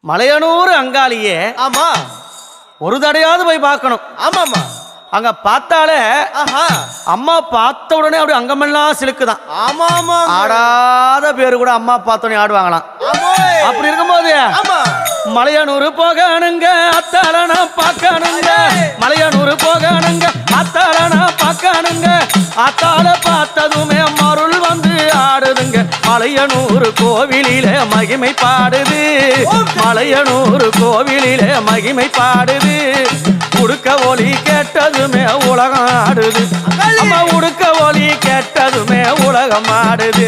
மலையனூர் அங்காளியே ஆமா ஒரு தடையாவது போய் பார்க்கணும். ஆமாமா அங்க பார்த்தாலே அம்மா பார்த்த உடனே அப்படி அங்கமெல்லாம் சிலுக்குதான். ஆமா ஆமா ஆடாத பேரு கூட அம்மா பார்த்தோன்னே ஆடுவாங்களாம். அப்படி இருக்கும்போது மலையனூர் போகணுங்க அத்தாளனா பார்க்கணுங்க. மலையனூர் போகணுங்க அத்தாளனா பார்க்கணுங்க. அத்தாள பார்த்ததுமே மருள் வந்து ஆடுதுங்க. மலையனூர் கோவிலில மகிமை பாடுது. மலையனூர் கோவிலில மகிமை பாடுது. உடுக்க ஒலி கேட்டதுமே உலகம் ஆடுது. அம்மா உடுக்க ஒலி கேட்டதுமே உலகம் ஆடுது.